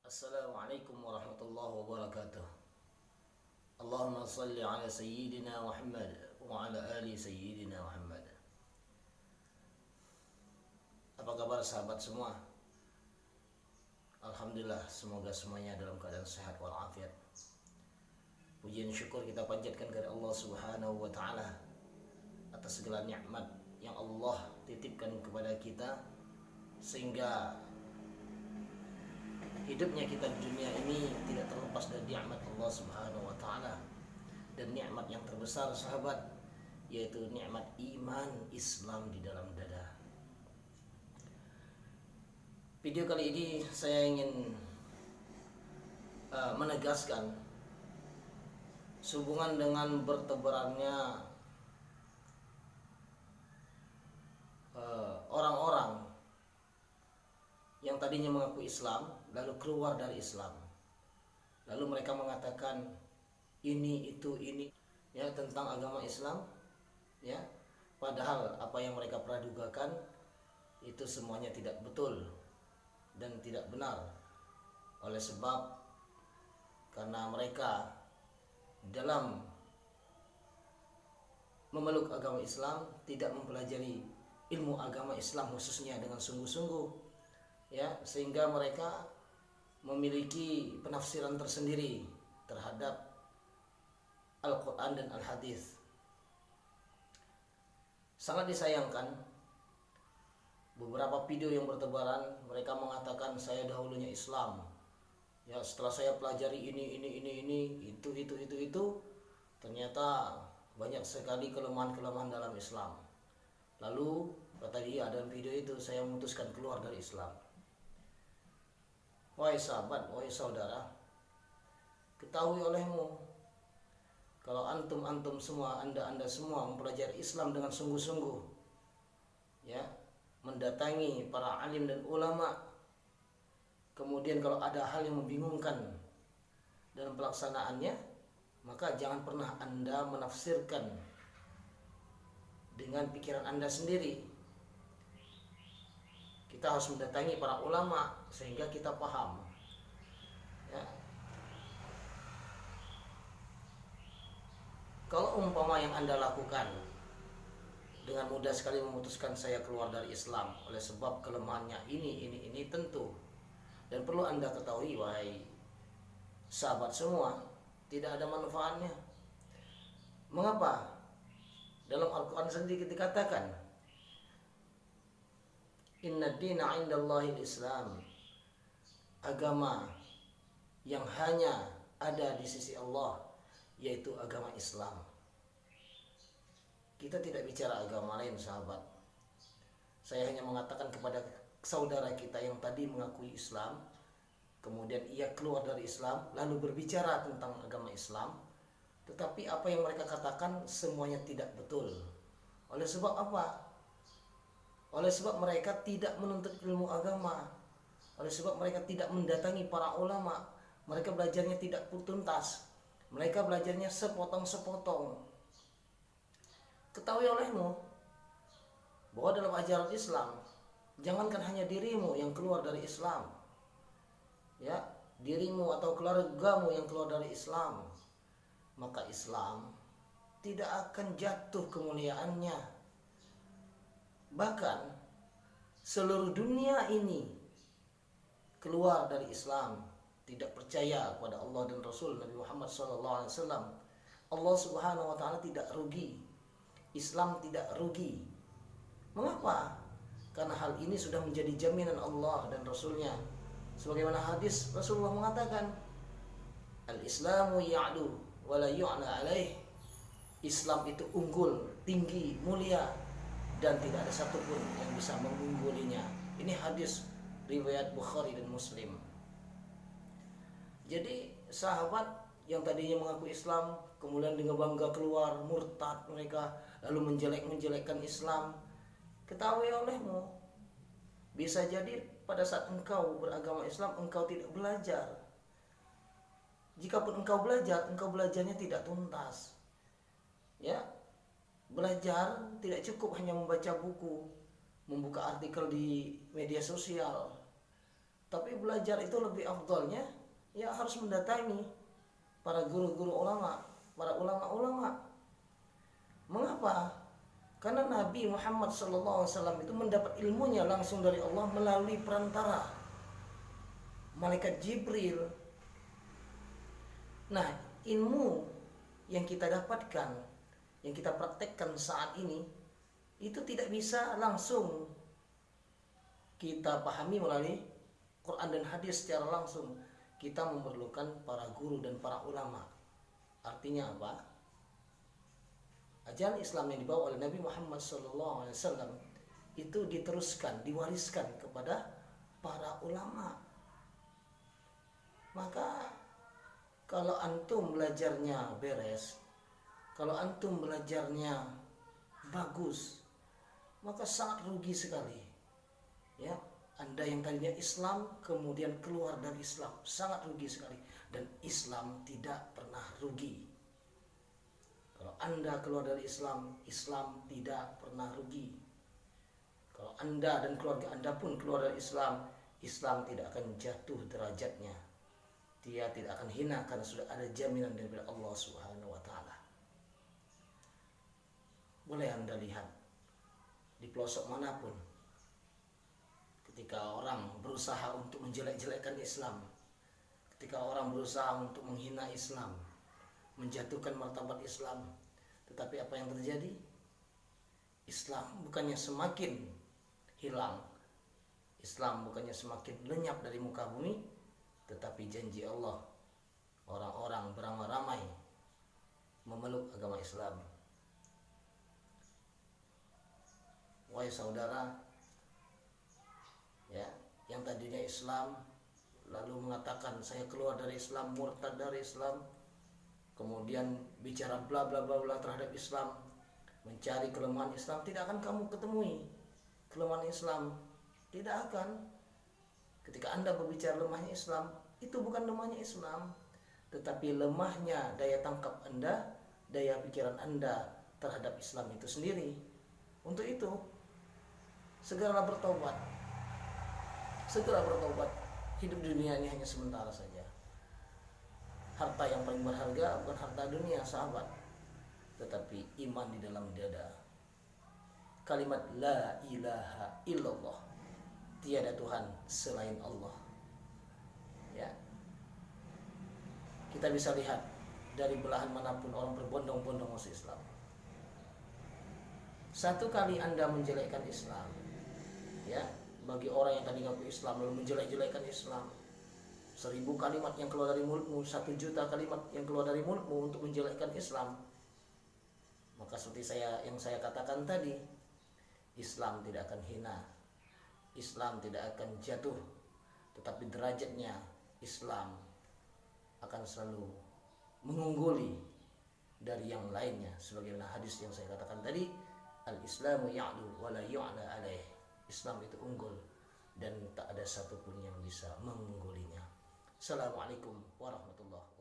Assalamualaikum warahmatullahi wabarakatuh. Allahumma salli ala sayyidina Muhammad wa ala ali sayyidina Muhammad. Apa kabar sahabat semua? Alhamdulillah, semoga semuanya dalam keadaan sehat walafiat. Puji dan syukur kita panjatkan kepada Allah Subhanahu wa taala atas segala nikmat yang Allah titipkan kepada kita, sehingga hidupnya kita di dunia ini tidak terlepas dari nikmat Allah Subhanahu wa taala. Dan nikmat yang terbesar sahabat, yaitu nikmat iman Islam di dalam dada. Video kali ini saya ingin menegaskan sehubungan dengan bertebarannya orang-orang yang tadinya mengaku Islam lalu keluar dari Islam, lalu mereka mengatakan ini ya tentang agama Islam, ya, padahal apa yang mereka pradugakan itu semuanya tidak betul dan tidak benar. Oleh sebab karena mereka dalam memeluk agama Islam tidak mempelajari ilmu agama Islam khususnya dengan sungguh-sungguh, ya, sehingga mereka memiliki penafsiran tersendiri terhadap Al-Quran dan Al-Hadis. Sangat disayangkan, beberapa video yang bertebaran mereka mengatakan saya dahulunya Islam, ya, setelah saya pelajari ini itu, ternyata banyak sekali kelemahan-kelemahan dalam Islam. Lalu kata dia dalam video itu, saya memutuskan keluar dari Islam. Wahai sahabat, wahai saudara, ketahui olehmu, kalau antum semua, anda semua mempelajari Islam dengan sungguh-sungguh, ya, mendatangi para alim dan ulama, kemudian kalau ada hal yang membingungkan dalam pelaksanaannya, maka jangan pernah anda menafsirkan dengan pikiran anda sendiri. Kita harus mendatangi para ulama sehingga kita paham, ya. Kalau umpama yang anda lakukan dengan mudah sekali memutuskan saya keluar dari Islam oleh sebab kelemahannya ini tentu, dan perlu anda ketahui wahai sahabat semua, tidak ada manfaatnya. Mengapa? Dalam Al-Quran sendiri dikatakan inna dina indallahil Islam, agama yang hanya ada di sisi Allah yaitu agama Islam. Kita tidak bicara agama lain sahabat. Saya hanya mengatakan kepada saudara kita yang tadi mengakui Islam, kemudian ia keluar dari Islam lalu berbicara tentang agama Islam, tetapi apa yang mereka katakan semuanya tidak betul. Oleh sebab apa? Oleh sebab mereka tidak menuntut ilmu agama. Oleh sebab mereka tidak mendatangi para ulama. Mereka belajarnya tidak tuntas. Mereka belajarnya sepotong-sepotong. Ketahui olehmu bahwa dalam ajaran Islam, jangankan hanya dirimu yang keluar dari Islam, ya, dirimu atau keluargamu yang keluar dari Islam, maka Islam tidak akan jatuh kemuliaannya. Bahkan seluruh dunia ini keluar dari Islam, tidak percaya kepada Allah dan Rasul Nabi Muhammad SAW, Allah Subhanahu wa taala tidak rugi, Islam tidak rugi. Mengapa? Karena hal ini sudah menjadi jaminan Allah dan Rasulnya. Sebagaimana hadis Rasulullah mengatakan, Al-Islamu ya'lu wa la yu'la alaih. Islam itu unggul, tinggi, mulia, dan tidak ada satupun yang bisa mengunggulinya. Ini hadis riwayat Bukhari dan Muslim. Jadi sahabat yang tadinya mengaku Islam kemudian dengan bangga keluar murtad mereka, lalu menjelek-menjelekkan Islam, ketahui olehmu, bisa jadi pada saat engkau beragama Islam engkau tidak belajar. Jikapun engkau belajar, engkau belajarnya tidak tuntas, ya. Belajar tidak cukup hanya membaca buku, membuka artikel di media sosial, Tapi belajar itu lebih afdalnya ya harus mendatangi para guru-guru ulama, para ulama-ulama. Mengapa? Karena Nabi Muhammad SAW itu mendapat ilmunya langsung dari Allah melalui perantara malaikat Jibril. Nah, ilmu yang kita dapatkan, yang kita praktekkan saat ini, itu tidak bisa langsung kita pahami melalui Quran dan hadis secara langsung. Kita memerlukan para guru dan para ulama. Artinya apa? Ajaran Islam yang dibawa oleh Nabi Muhammad SAW itu diteruskan, diwariskan kepada para ulama. Maka kalau antum belajarnya beres, kalau antum belajarnya bagus, maka sangat rugi sekali. Ya, Anda yang tadinya Islam kemudian keluar dari Islam, sangat rugi sekali. Dan Islam tidak pernah rugi. Kalau Anda keluar dari Islam, Islam tidak pernah rugi. Kalau Anda dan keluarga Anda pun keluar dari Islam, Islam tidak akan jatuh derajatnya. Dia tidak akan hina karena sudah ada jaminan dari Allah Subhanahu wa taala. Boleh Anda lihat di pelosok manapun, ketika orang berusaha untuk menjelek-jelekkan Islam, ketika orang berusaha untuk menghina Islam, menjatuhkan martabat Islam, tetapi apa yang terjadi? Islam bukannya semakin hilang, Islam bukannya semakin lenyap dari muka bumi, tetapi janji Allah, orang-orang beramai-ramai memeluk agama Islam. Wahai saudara, ya, yang tadinya Islam lalu mengatakan saya keluar dari Islam, murtad dari Islam, kemudian bicara bla bla bla bla terhadap Islam, mencari kelemahan Islam, tidak akan kamu ketemui kelemahan Islam, tidak akan. Ketika Anda berbicara lemahnya Islam, itu bukan lemahnya Islam, tetapi lemahnya daya tangkap Anda, daya pikiran Anda terhadap Islam itu sendiri. Untuk itu, segeralah bertobat. Segera bertobat. Hidup dunia ini hanya sementara saja. Harta yang paling berharga bukan harta dunia, sahabat, tetapi iman di dalam dada. Kalimat la ilaha illallah, tiada Tuhan selain Allah. Ya, kita bisa lihat dari belahan manapun orang berbondong-bondong masuk Islam. Satu kali Anda menjelekkan Islam, ya, bagi orang yang tadi ngaku Islam lalu menjelek-jelekkan Islam, 1000 kalimat yang keluar dari mulutmu, 1 juta kalimat yang keluar dari mulutmu untuk menjelekkan Islam, maka seperti yang saya katakan tadi, Islam tidak akan hina, Islam tidak akan jatuh, tetapi derajatnya Islam akan selalu mengungguli dari yang lainnya, sebagaimana hadis yang saya katakan tadi, al-Islamu ya'lu wa la yu'la alaih. Islam itu unggul dan tak ada satupun yang bisa mengunggulinya. Assalamualaikum warahmatullahi wabarakatuh.